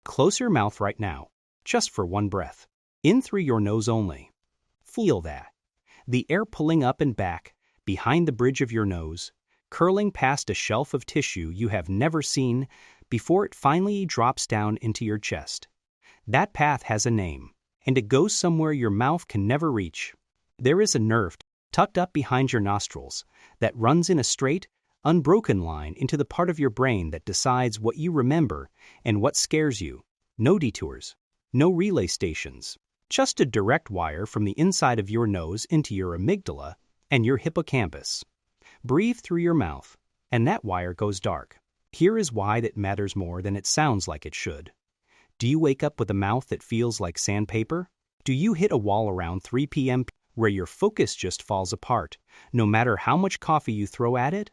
Close your mouth right now, just for one breath. In through your nose only. Feel that. The air pulling up and back, behind the bridge of your nose, curling past a shelf of tissue you have never seen before it finally drops down into your chest. That path has a name, and it goes somewhere your mouth can never reach. There is a nerve tucked up behind your nostrils that runs in a straight, unbroken line into the part of your brain that decides what you remember and what scares you. No detours, no relay stations, just a direct wire from the inside of your nose into your amygdala and your hippocampus. Breathe through your mouth, and that wire goes dark. Here is why that matters more than it sounds like it should. Do you wake up with a mouth that feels like sandpaper? Do you hit a wall around 3 p.m. where your focus just falls apart, no matter how much coffee you throw at it?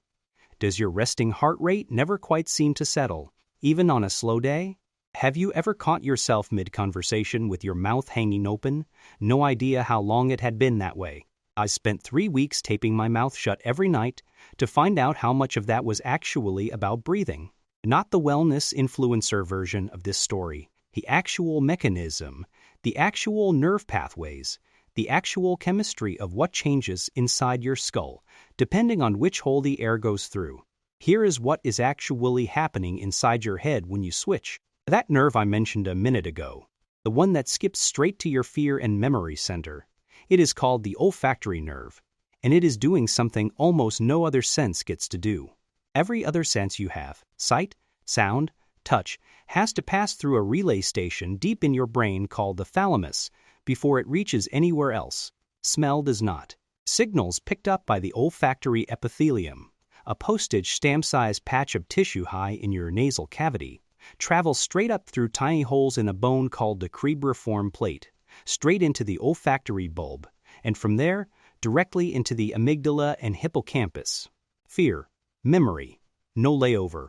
Does your resting heart rate never quite seem to settle, even on a slow day? Have you ever caught yourself mid-conversation with your mouth hanging open, no idea how long it had been that way? I spent 3 weeks taping my mouth shut every night to find out how much of that was actually about breathing. Not the wellness influencer version of this story, the actual mechanism, the actual nerve pathways, the actual chemistry of what changes inside your skull, depending on which hole the air goes through. Here is what is actually happening inside your head when you switch. That nerve I mentioned a minute ago, the one that skips straight to your fear and memory center, it is called the olfactory nerve, and it is doing something almost no other sense gets to do. Every other sense you have, sight, sound, touch, has to pass through a relay station deep in your brain called the thalamus before it reaches anywhere else. Smell does not. Signals picked up by the olfactory epithelium, a postage stamp-sized patch of tissue high in your nasal cavity, travel straight up through tiny holes in a bone called the cribriform plate, straight into the olfactory bulb, and from there, directly into the amygdala and hippocampus. Fear, memory, no layover.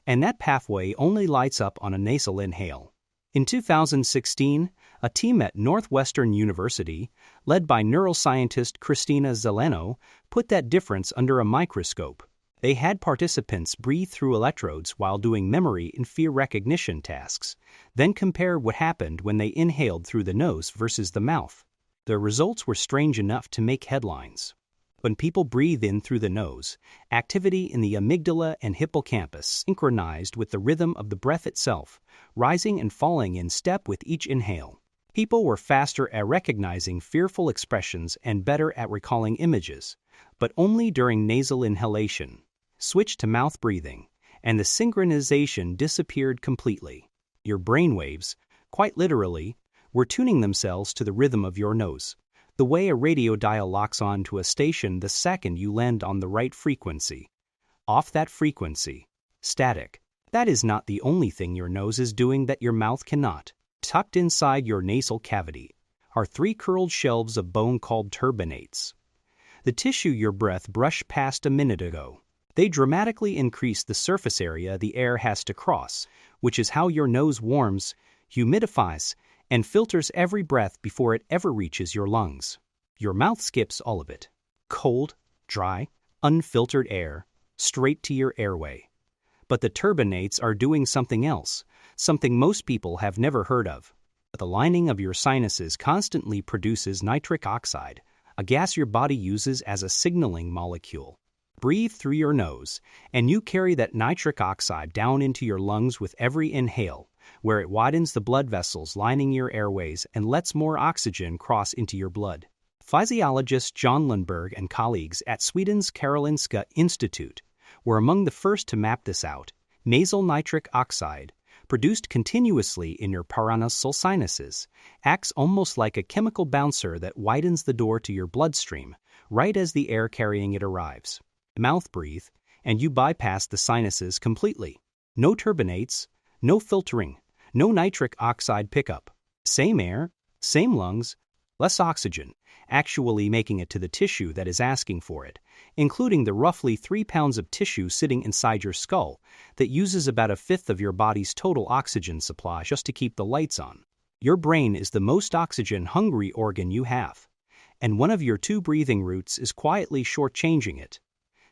And that pathway only lights up on a nasal inhale. In 2016, a team at Northwestern University, led by neuroscientist Christina Zeleno, put that difference under a microscope. They had participants breathe through electrodes while doing memory and fear recognition tasks, then compare what happened when they inhaled through the nose versus the mouth. The results were strange enough to make headlines. When people breathe in through the nose, activity in the amygdala and hippocampus synchronized with the rhythm of the breath itself, rising and falling in step with each inhale. People were faster at recognizing fearful expressions and better at recalling images, but only during nasal inhalation. Switch to mouth breathing, and the synchronization disappeared completely. Your brainwaves, quite literally, were tuning themselves to the rhythm of your nose, the way a radio dial locks on to a station the second you land on the right frequency. Off that frequency. Static. That is not the only thing your nose is doing that your mouth cannot. Tucked inside your nasal cavity are 3 curled shelves of bone called turbinates. The tissue your breath brushed past a minute ago. They dramatically increase the surface area the air has to cross, which is how your nose warms, humidifies, and filters every breath before it ever reaches your lungs. Your mouth skips all of it. Cold, dry, unfiltered air, straight to your airway. But the turbinates are doing something else, something most people have never heard of. The lining of your sinuses constantly produces nitric oxide, a gas your body uses as a signaling molecule. Breathe through your nose, and you carry that nitric oxide down into your lungs with every inhale, where it widens the blood vessels lining your airways and lets more oxygen cross into your blood. Physiologist John Lundberg and colleagues at Sweden's Karolinska Institute were among the first to map this out. Nasal nitric oxide, produced continuously in your paranasal sinuses, acts almost like a chemical bouncer that widens the door to your bloodstream right as the air carrying it arrives. Mouth breathe, and you bypass the sinuses completely. No turbinates, no filtering, no nitric oxide pickup. Same air, same lungs, less oxygen, actually making it to the tissue that is asking for it, including the roughly 3 pounds of tissue sitting inside your skull that uses about 1/5 of your body's total oxygen supply just to keep the lights on. Your brain is the most oxygen-hungry organ you have, and one of your 2 breathing routes is quietly shortchanging it.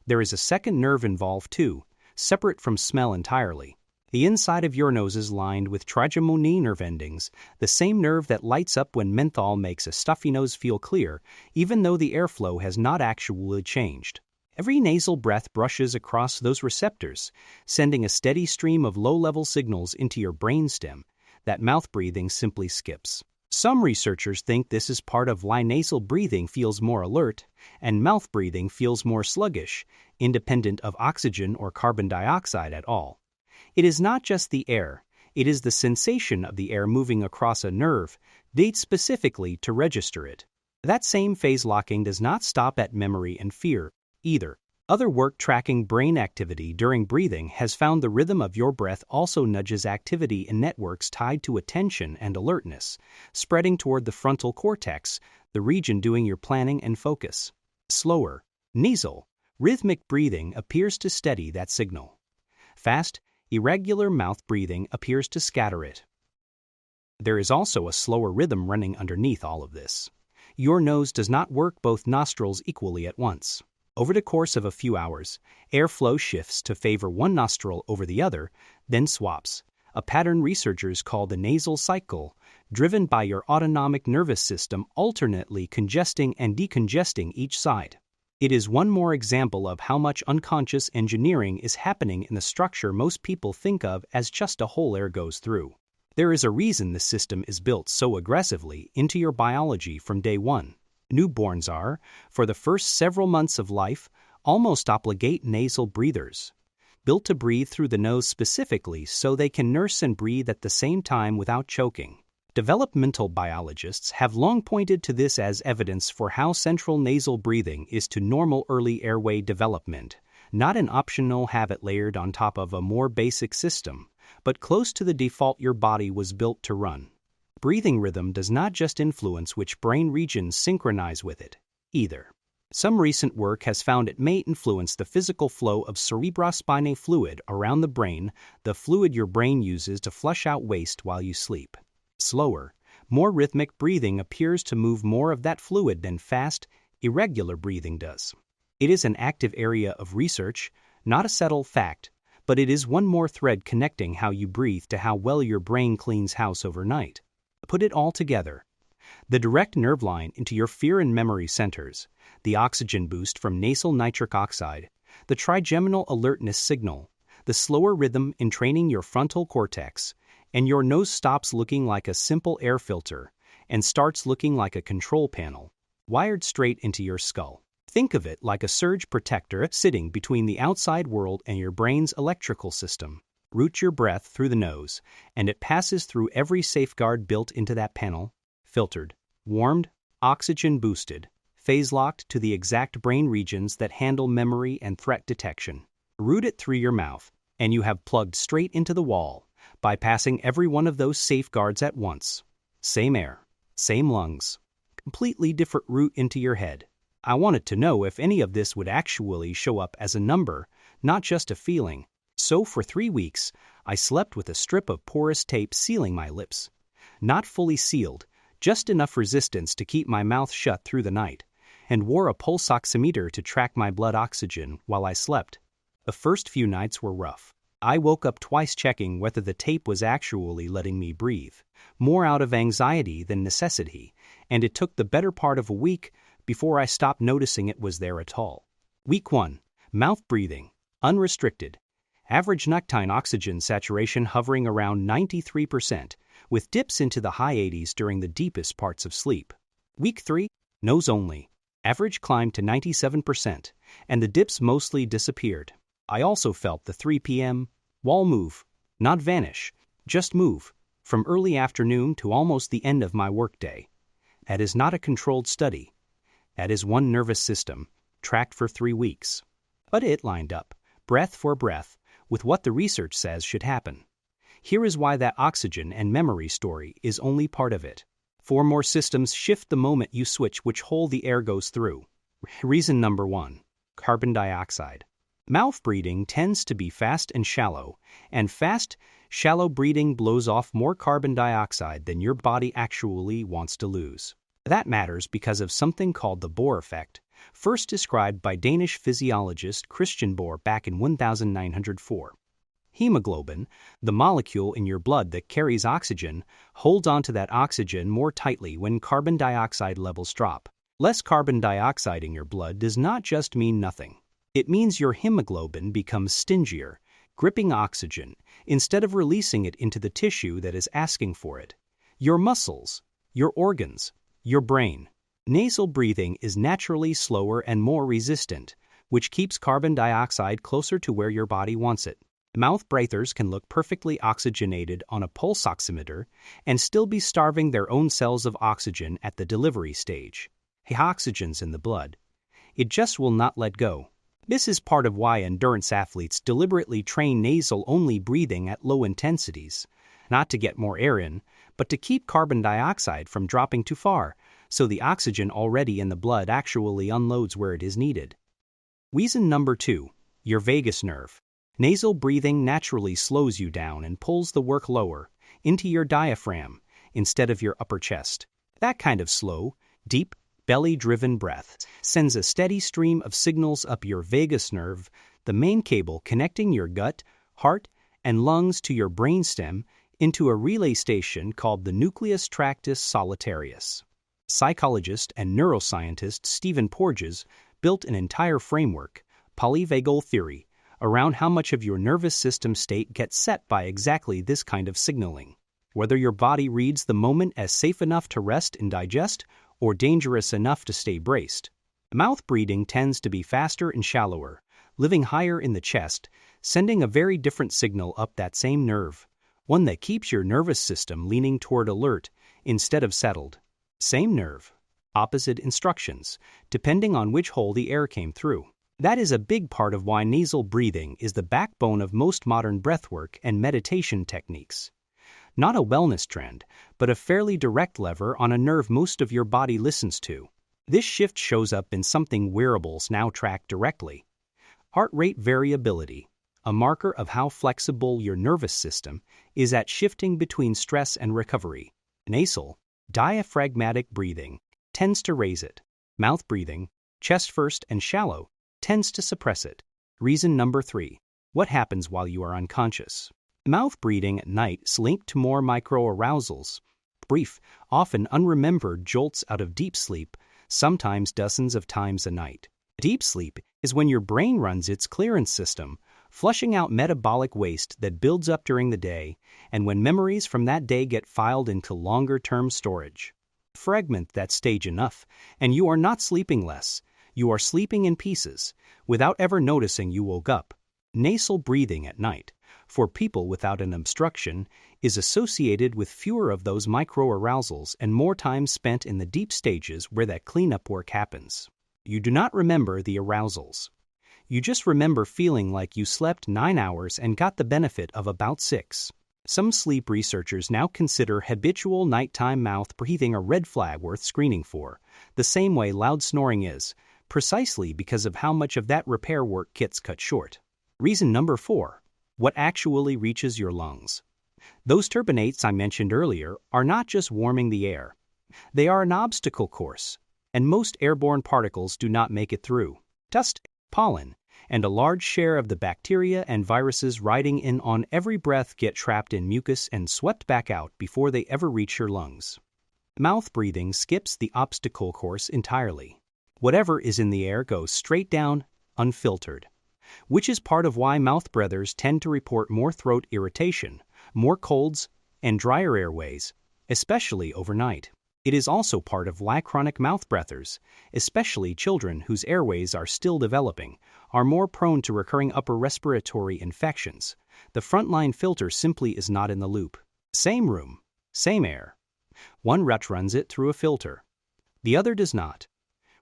There is a second nerve involved too, separate from smell entirely. The inside of your nose is lined with trigeminal nerve endings, the same nerve that lights up when menthol makes a stuffy nose feel clear, even though the airflow has not actually changed. Every nasal breath brushes across those receptors, sending a steady stream of low-level signals into your brainstem that mouth breathing simply skips. Some researchers think this is part of why nasal breathing feels more alert and mouth breathing feels more sluggish, independent of oxygen or carbon dioxide at all. It is not just the air, it is the sensation of the air moving across a nerve, dated specifically to register it. That same phase locking does not stop at memory and fear, either. Other work tracking brain activity during breathing has found the rhythm of your breath also nudges activity in networks tied to attention and alertness, spreading toward the frontal cortex, the region doing your planning and focus. Slower, nasal, rhythmic breathing appears to steady that signal. Fast, irregular mouth breathing appears to scatter it. There is also a slower rhythm running underneath all of this. Your nose does not work both nostrils equally at once. Over the course of a few hours, airflow shifts to favor one nostril over the other, then swaps, a pattern researchers call the nasal cycle, driven by your autonomic nervous system alternately congesting and decongesting each side. It is one more example of how much unconscious engineering is happening in the structure most people think of as just a hole air goes through. There is a reason the system is built so aggressively into your biology from day one. Newborns are, for the first several months of life, almost obligate nasal breathers, built to breathe through the nose specifically so they can nurse and breathe at the same time without choking. Developmental biologists have long pointed to this as evidence for how central nasal breathing is to normal early airway development, not an optional habit layered on top of a more basic system, but close to the default your body was built to run. Breathing rhythm does not just influence which brain regions synchronize with it, either. Some recent work has found it may influence the physical flow of cerebrospinal fluid around the brain, the fluid your brain uses to flush out waste while you sleep. Slower, more rhythmic breathing appears to move more of that fluid than fast, irregular breathing does. It is an active area of research, not a settled fact, but it is one more thread connecting how you breathe to how well your brain cleans house overnight. Put it all together. The direct nerve line into your fear and memory centers, the oxygen boost from nasal nitric oxide, the trigeminal alertness signal, the slower rhythm in training your frontal cortex, and your nose stops looking like a simple air filter and starts looking like a control panel, wired straight into your skull. Think of it like a surge protector sitting between the outside world and your brain's electrical system. Route your breath through the nose, and it passes through every safeguard built into that panel, filtered, warmed, oxygen-boosted, phase-locked to the exact brain regions that handle memory and threat detection. Route it through your mouth, and you have plugged straight into the wall, bypassing every one of those safeguards at once. Same air, same lungs, completely different route into your head. I wanted to know if any of this would actually show up as a number, not just a feeling. So for 3 weeks, I slept with a strip of porous tape sealing my lips. Not fully sealed, just enough resistance to keep my mouth shut through the night, and wore a pulse oximeter to track my blood oxygen while I slept. The first few nights were rough. I woke up twice checking whether the tape was actually letting me breathe, more out of anxiety than necessity, and it took the better part of a week before I stopped noticing it was there at all. Week 1. Mouth breathing, unrestricted. Average nighttime oxygen saturation hovering around 93%, with dips into the high 80s during the deepest parts of sleep. Week 3, nose only. Average climbed to 97%, and the dips mostly disappeared. I also felt the 3 p.m. wall move, not vanish, just move, from early afternoon to almost the end of my workday. That is not a controlled study. That is one nervous system, tracked for 3 weeks. But it lined up, breath for breath, with what the research says should happen. Here is why that oxygen and memory story is only part of it. 4 more systems shift the moment you switch which hole the air goes through. Reason number 1. Carbon dioxide. Mouth breathing tends to be fast and shallow, and fast, shallow breathing blows off more carbon dioxide than your body actually wants to lose. That matters because of something called the Bohr effect, first described by Danish physiologist Christian Bohr back in 1904. Hemoglobin, the molecule in your blood that carries oxygen, holds onto that oxygen more tightly when carbon dioxide levels drop. Less carbon dioxide in your blood does not just mean nothing. It means your hemoglobin becomes stingier, gripping oxygen, instead of releasing it into the tissue that is asking for it. Your muscles, your organs, your brain. Nasal breathing is naturally slower and more resistant, which keeps carbon dioxide closer to where your body wants it. Mouth breathers can look perfectly oxygenated on a pulse oximeter and still be starving their own cells of oxygen at the delivery stage. Oxygen's in the blood. It just will not let go. This is part of why endurance athletes deliberately train nasal-only breathing at low intensities, not to get more air in, but to keep carbon dioxide from dropping too far, so the oxygen already in the blood actually unloads where it is needed. Reason number 2, your vagus nerve. Nasal breathing naturally slows you down and pulls the work lower, into your diaphragm, instead of your upper chest. That kind of slow, deep, belly-driven breath sends a steady stream of signals up your vagus nerve, the main cable connecting your gut, heart, and lungs to your brainstem, into a relay station called the nucleus tractus solitarius. Psychologist and neuroscientist Stephen Porges built an entire framework, polyvagal theory, around how much of your nervous system state gets set by exactly this kind of signaling. Whether your body reads the moment as safe enough to rest and digest, or dangerous enough to stay braced. Mouth breathing tends to be faster and shallower, living higher in the chest, sending a very different signal up that same nerve, one that keeps your nervous system leaning toward alert instead of settled. Same nerve, opposite instructions, depending on which hole the air came through. That is a big part of why nasal breathing is the backbone of most modern breathwork and meditation techniques. Not a wellness trend, but a fairly direct lever on a nerve most of your body listens to. This shift shows up in something wearables now track directly. Heart rate variability, a marker of how flexible your nervous system is at shifting between stress and recovery. Nasal, diaphragmatic breathing tends to raise it. Mouth breathing, chest first and shallow, tends to suppress it. Reason number 3, what happens while you are unconscious? Mouth breathing at night is linked to more microarousals, brief, often unremembered jolts out of deep sleep, sometimes dozens of times a night. Deep sleep is when your brain runs its clearance system, flushing out metabolic waste that builds up during the day, and when memories from that day get filed into longer-term storage. Fragment that stage enough, and you are not sleeping less, you are sleeping in pieces, without ever noticing you woke up. Nasal breathing at night, for people without an obstruction, is associated with fewer of those microarousals and more time spent in the deep stages where that cleanup work happens. You do not remember the arousals. You just remember feeling like you slept 9 hours and got the benefit of about 6. Some sleep researchers now consider habitual nighttime mouth breathing a red flag worth screening for, the same way loud snoring is, precisely because of how much of that repair work gets cut short. Reason number 4. What actually reaches your lungs? Those turbinates I mentioned earlier are not just warming the air. They are an obstacle course, and most airborne particles do not make it through. Dust, pollen, and a large share of the bacteria and viruses riding in on every breath get trapped in mucus and swept back out before they ever reach your lungs. Mouth breathing skips the obstacle course entirely. Whatever is in the air goes straight down, unfiltered. Which is part of why mouth breathers tend to report more throat irritation, more colds, and drier airways, especially overnight. It is also part of why chronic mouth breathers, especially children whose airways are still developing, are more prone to recurring upper respiratory infections. The frontline filter simply is not in the loop. Same room, same air. One rut runs it through a filter. The other does not.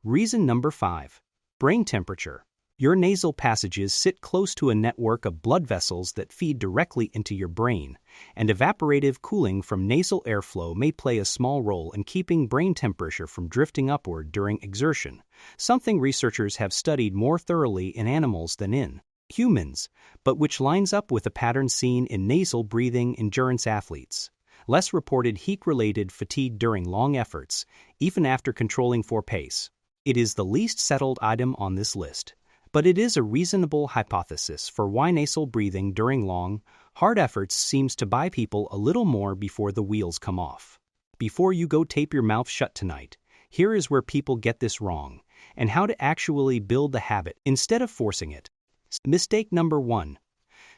Reason number 5. Brain temperature. Your nasal passages sit close to a network of blood vessels that feed directly into your brain, and evaporative cooling from nasal airflow may play a small role in keeping brain temperature from drifting upward during exertion, something researchers have studied more thoroughly in animals than in humans, but which lines up with a pattern seen in nasal breathing endurance athletes. Less reported heat-related fatigue during long efforts, even after controlling for pace. It is the least settled item on this list, But it is a reasonable hypothesis for why nasal breathing during long, hard efforts seems to buy people a little more before the wheels come off. Before you go tape your mouth shut tonight, here is where people get this wrong, and how to actually build the habit instead of forcing it. Mistake number 1.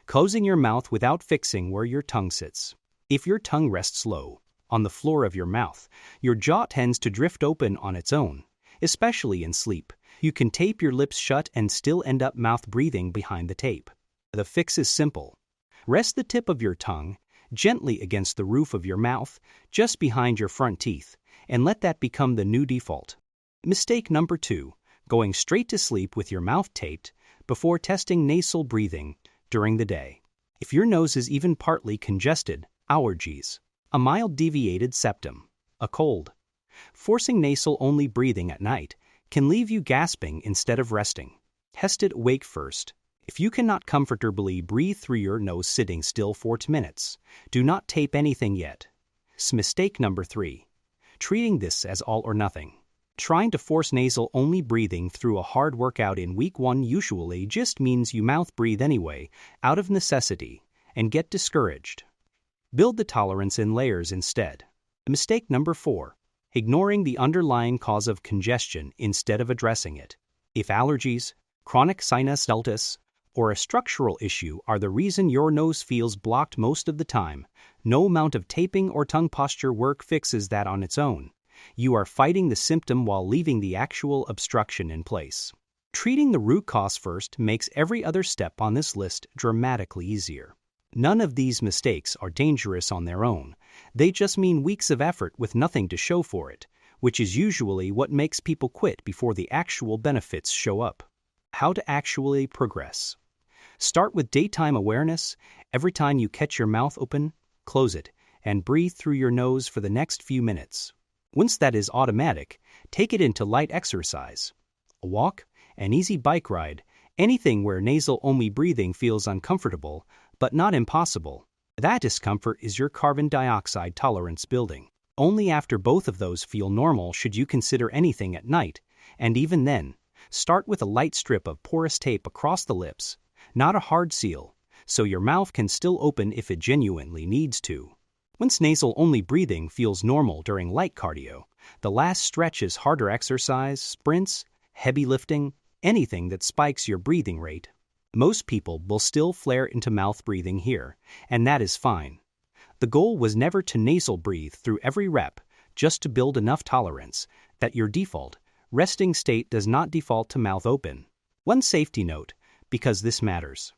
Closing your mouth without fixing where your tongue sits. If your tongue rests low, on the floor of your mouth, your jaw tends to drift open on its own, especially in sleep. You can tape your lips shut and still end up mouth breathing behind the tape. The fix is simple. Rest the tip of your tongue gently against the roof of your mouth, just behind your front teeth, and let that become the new default. Mistake number 2. Going straight to sleep with your mouth taped before testing nasal breathing during the day. If your nose is even partly congested, allergies, a mild deviated septum, a cold, forcing nasal-only breathing at night can leave you gasping instead of resting. Test it awake first. If you cannot comfortably breathe through your nose sitting still for 2 minutes, do not tape anything yet. Mistake number 3. Treating this as all or nothing. Trying to force nasal-only breathing through a hard workout in week 1 usually just means you mouth breathe anyway, out of necessity, and get discouraged. Build the tolerance in layers instead. Mistake number 4. Ignoring the underlying cause of congestion instead of addressing it. If allergies, chronic sinusitis, or a structural issue are the reason your nose feels blocked most of the time, no amount of taping or tongue posture work fixes that on its own. You are fighting the symptom while leaving the actual obstruction in place. Treating the root cause first makes every other step on this list dramatically easier. None of these mistakes are dangerous on their own. They just mean weeks of effort with nothing to show for it, which is usually what makes people quit before the actual benefits show up. How to actually progress. Start with daytime awareness. Every time you catch your mouth open, close it, and breathe through your nose for the next few minutes. Once that is automatic, take it into light exercise. A walk, an easy bike ride, anything where nasal-only breathing feels uncomfortable, but not impossible. That discomfort is your carbon dioxide tolerance building. Only after both of those feel normal should you consider anything at night, and even then, start with a light strip of porous tape across the lips, not a hard seal, so your mouth can still open if it genuinely needs to. Once nasal-only breathing feels normal during light cardio, the last stretch is harder exercise, sprints, heavy lifting, anything that spikes your breathing rate. Most people will still flare into mouth breathing here, and that is fine. The goal was never to nasal breathe through every rep, just to build enough tolerance that your default, resting state does not default to mouth open. One safety note, because this matters.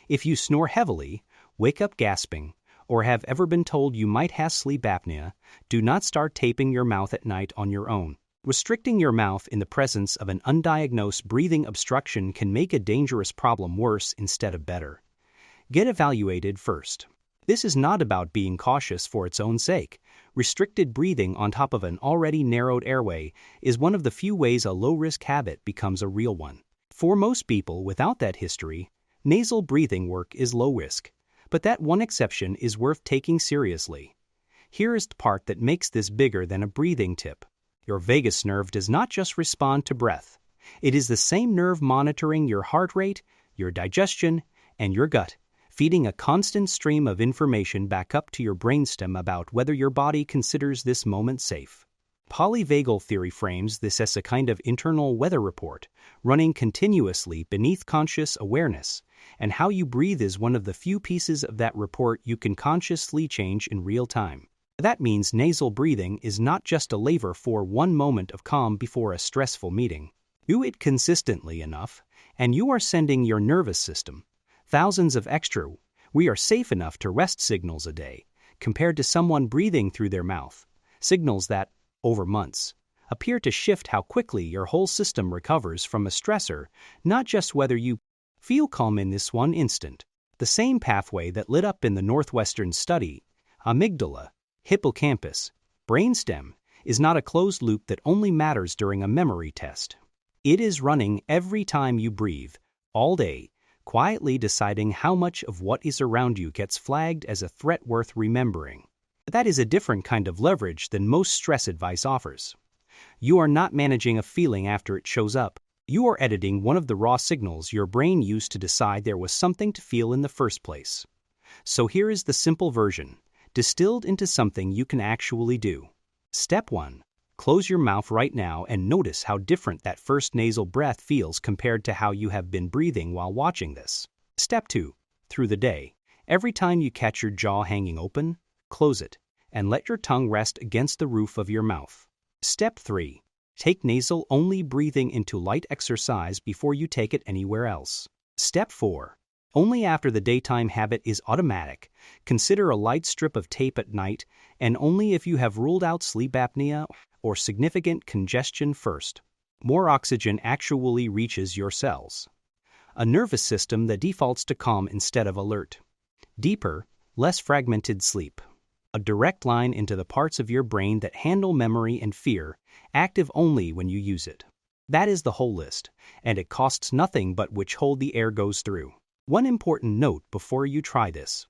If you snore heavily, wake up gasping, or have ever been told you might have sleep apnea, do not start taping your mouth at night on your own. Restricting your mouth in the presence of an undiagnosed breathing obstruction can make a dangerous problem worse instead of better. Get evaluated first. This is not about being cautious for its own sake. Restricted breathing on top of an already narrowed airway is one of the few ways a low-risk habit becomes a real one. For most people without that history, nasal breathing work is low risk. But that one exception is worth taking seriously. Here is the part that makes this bigger than a breathing tip. Your vagus nerve does not just respond to breath. It is the same nerve monitoring your heart rate, your digestion, and your gut, feeding a constant stream of information back up to your brainstem about whether your body considers this moment safe. Polyvagal theory frames this as a kind of internal weather report, running continuously beneath conscious awareness, and how you breathe is one of the few pieces of that report you can consciously change in real time. That means nasal breathing is not just a lever for one moment of calm before a stressful meeting. Do it consistently enough, and you are sending your nervous system thousands of extra "we are safe enough to rest" signals a day, compared to someone breathing through their mouth, signals that, over months, appear to shift how quickly your whole system recovers from a stressor, not just whether you feel calm in this one instant. The same pathway that lit up in the Northwestern study, amygdala, hippocampus, brainstem, is not a closed loop that only matters during a memory test. It is running every time you breathe, all day, quietly deciding how much of what is around you gets flagged as a threat worth remembering. That is a different kind of leverage than most stress advice offers. You are not managing a feeling after it shows up. You are editing one of the raw signals your brain used to decide there was something to feel in the first place. So here is the simple version, distilled into something you can actually do. Step 1. Close your mouth right now and notice how different that first nasal breath feels compared to how you have been breathing while watching this. Step 2. Through the day, every time you catch your jaw hanging open, close it, and let your tongue rest against the roof of your mouth. Step 3. Take nasal-only breathing into light exercise before you take it anywhere else. Step 4. Only after the daytime habit is automatic, consider a light strip of tape at night, and only if you have ruled out sleep apnea or significant congestion first. More oxygen actually reaches your cells. A nervous system that defaults to calm instead of alert. Deeper, less fragmented sleep. A direct line into the parts of your brain that handle memory and fear, active only when you use it. That is the whole list, and it costs nothing but which hole the air goes through. One important note before you try this.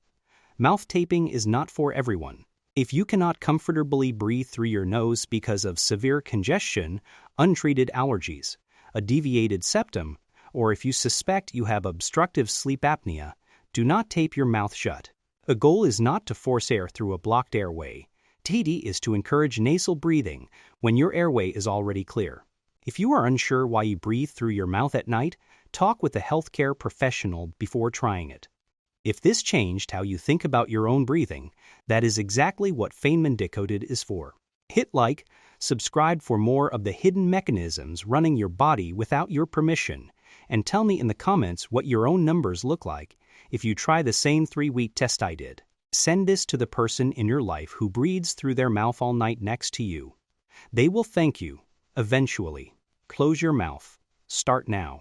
Mouth taping is not for everyone. If you cannot comfortably breathe through your nose because of severe congestion, untreated allergies, a deviated septum, or if you suspect you have obstructive sleep apnea, do not tape your mouth shut. The goal is not to force air through a blocked airway. TD is to encourage nasal breathing when your airway is already clear. If you are unsure why you breathe through your mouth at night, talk with a healthcare professional before trying it. If this changed how you think about your own breathing, that is exactly what Feynman Decoded is for. Hit like, subscribe for more of the hidden mechanisms running your body without your permission, and tell me in the comments what your own numbers look like if you try the same 3-week test I did. Send this to the person in your life who breathes through their mouth all night next to you. They will thank you, eventually. Close your mouth. Start now.